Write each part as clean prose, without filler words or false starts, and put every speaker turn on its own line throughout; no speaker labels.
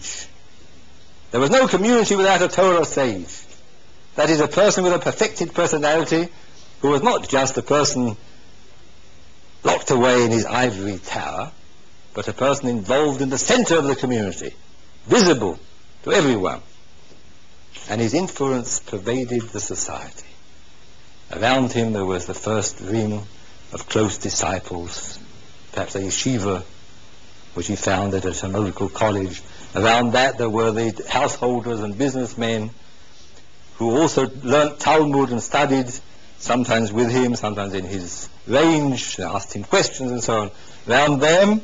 sage. There was no community without a Torah sage. That is, a person with a perfected personality who was not just a person locked away in his ivory tower, but a person involved in the center of the community, visible to everyone. And his influence pervaded the society. Around him there was the first ring of close disciples, perhaps a yeshiva, which he founded at a local college. Around that there were the householders and businessmen who also learnt Talmud and studied, sometimes with him, sometimes in his range, asked him questions and so on. Around them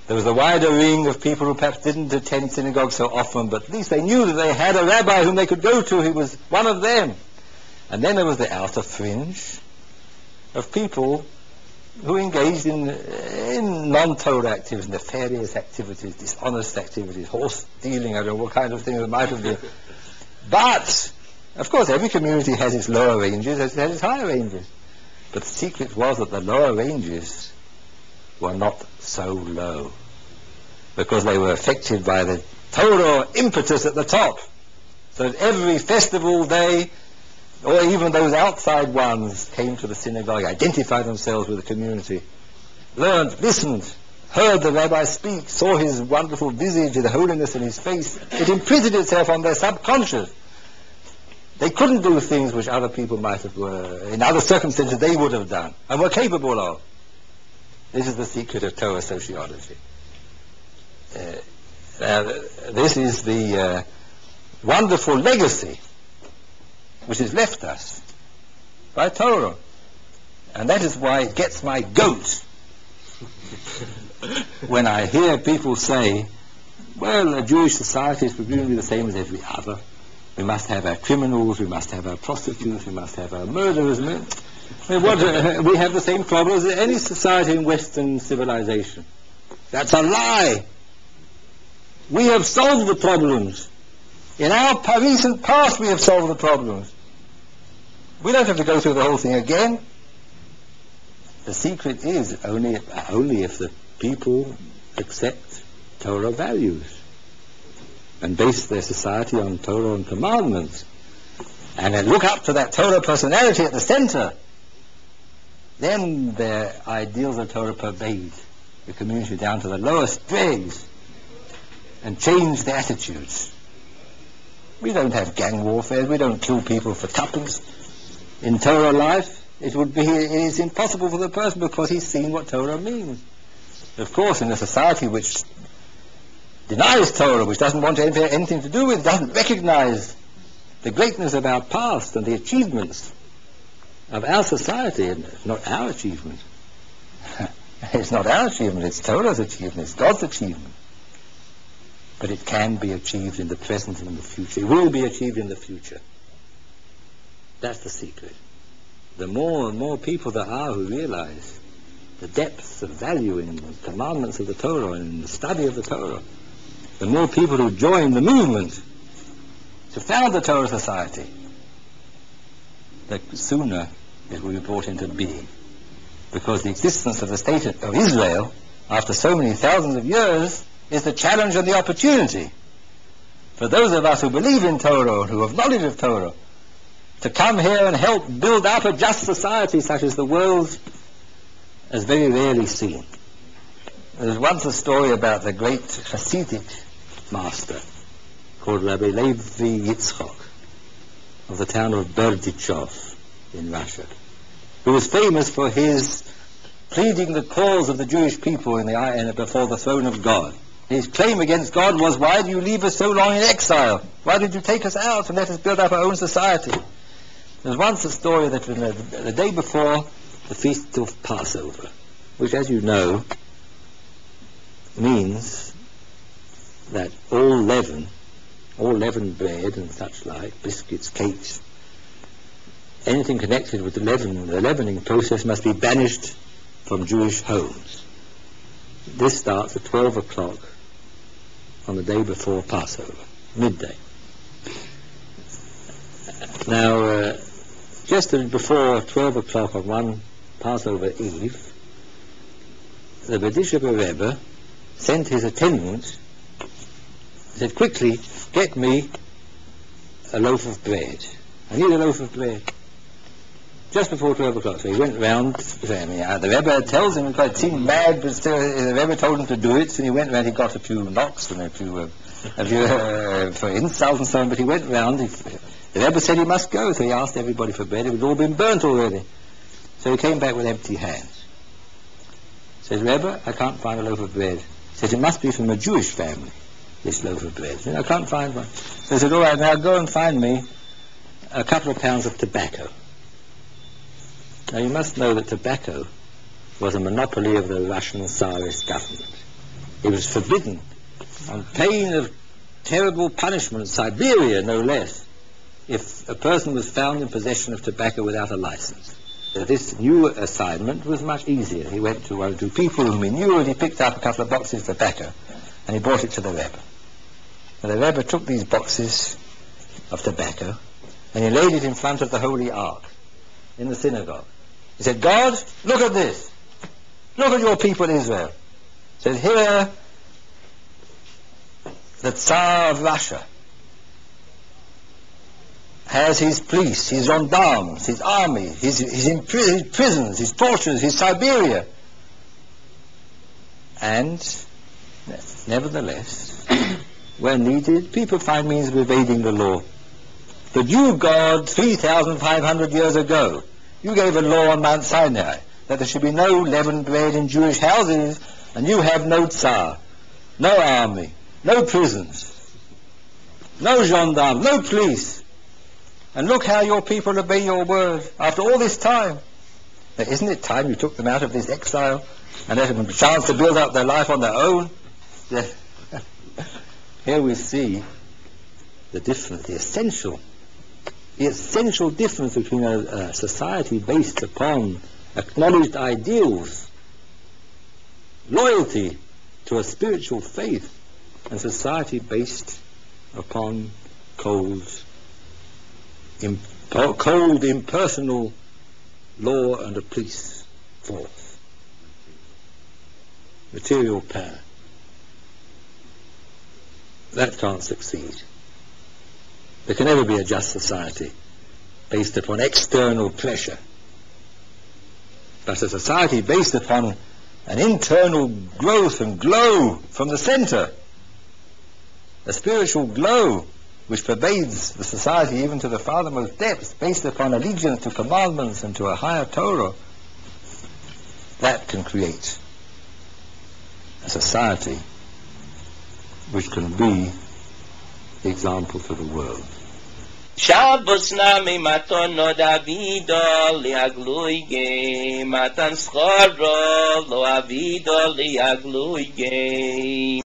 there was a wider ring of people who perhaps didn't attend synagogue so often, but at least they knew that they had a rabbi whom they could go to who was one of them. And then there was the outer fringe of people who engaged in non-Torah activities, nefarious activities, dishonest activities, horse dealing, I don't know what kind of things it might have been. But, of course, every community has its lower ranges, as it has its higher ranges. But the secret was that the lower ranges were not so low, because they were affected by the Torah impetus at the top. So that every festival day, or even those outside ones, came to the synagogue, identified themselves with the community, learned, listened, heard the rabbi speak, saw his wonderful visage, the holiness in his face. It imprinted itself on their subconscious. They couldn't do things which other people might have, in other circumstances they would have done, and were capable of. This is the secret of Torah sociology. This is the wonderful legacy which is left us by Torah. And that is why it gets my goat when I hear people say, well, a Jewish society is presumably the same as every other. We must have our criminals, we must have our prostitutes, we must have our murderers. We have the same problems as any society in Western civilization. That's a lie. We have solved the problems. In our recent past we have solved the problems. We don't have to go through the whole thing again. The secret is only if the people accept Torah values and base their society on Torah and commandments, and then look up to that Torah personality at the center, then their ideals of Torah pervade the community down to the lowest dregs and change their attitudes. We don't have gang warfare, we don't kill people for tuppence. In Torah life, it is impossible for the person because he's seen what Torah means. Of course, in a society which denies Torah, which doesn't want anything to do with, doesn't recognize the greatness of our past and the achievements of our society, and it's not our achievement. It's not our achievement, it's Torah's achievement, it's God's achievement. But it can be achieved in the present and in the future. It will be achieved in the future. That's the secret. The more and more people there are who realize the depths of value in the commandments of the Torah and in the study of the Torah, the more people who join the movement to found the Torah Society, the sooner it will be brought into being. Because the existence of the state of Israel, after so many thousands of years, is the challenge and the opportunity for those of us who believe in Torah, who have knowledge of Torah, to come here and help build up a just society such as the world has very rarely seen. There was once a story about the great Hasidic master called Rabbi Levi Yitzchok of the town of Berdichov in Russia, who was famous for his pleading the cause of the Jewish people before the throne of God. His claim against God was, why do you leave us so long in exile? Why did you take us out and let us build up our own society? There was once a story that the day before the feast of Passover, which, as you know, means that all leavened bread and such like, biscuits, cakes, anything connected with the leavening process must be banished from Jewish homes. This starts at 12 o'clock on the day before Passover, midday. Now, just before 12 o'clock on one Passover Eve, the Berditchever Rebbe sent his attendant He said, quickly, get me a loaf of bread. I need a loaf of bread. Just before 12 o'clock. So he went round, the Rebbe tells him, it seemed mad, but still the Rebbe told him to do it, and he went round, he got a few knocks and a few for insult and so on, but he went round, the Rebbe said he must go, so he asked everybody for bread. It had all been burnt already. So he came back with empty hands. Says, Rebbe, I can't find a loaf of bread. Says, it must be from a Jewish family, this loaf of bread. I can't find one. So he said, all right, now go and find me a couple of pounds of tobacco. Now you must know that tobacco was a monopoly of the Russian Tsarist government. It was forbidden on pain of terrible punishment, Siberia no less, if a person was found in possession of tobacco without a license. This new assignment was much easier. He went to one or two people whom he knew, and he picked up a couple of boxes of tobacco, and he brought it to the Rebbe. And the Rebbe took these boxes of tobacco, and he laid it in front of the Holy Ark in the synagogue. He said, God, look at this. Look at your people Israel. He said, here, the Tsar of Russia has his police, his gendarmes, his army, his prisons, his tortures, his Siberia. And nevertheless, when needed, people find means of evading the law. But you, God, 3,500 years ago, you gave a law on Mount Sinai that there should be no leavened bread in Jewish houses, and you have no Tsar, no army, no prisons, no gendarmes, no police. And look how your people obey your word after all this time. Now, isn't it time you took them out of this exile and let them a chance to build up their life on their own? Here we see the difference, the essential difference between a society based upon acknowledged ideals, loyalty to a spiritual faith, and society based upon cold, impersonal law and a police force, material power. That can't succeed. There can never be a just society based upon external pleasure. But a society based upon an internal growth and glow from the center, a spiritual glow which pervades the society even to the farthermost depths, based upon allegiance to commandments and to a higher Torah, that can create a society which can be the example to the world.
Shabbos nami maton no Davido liagluige matan schoro lo avido liagluige.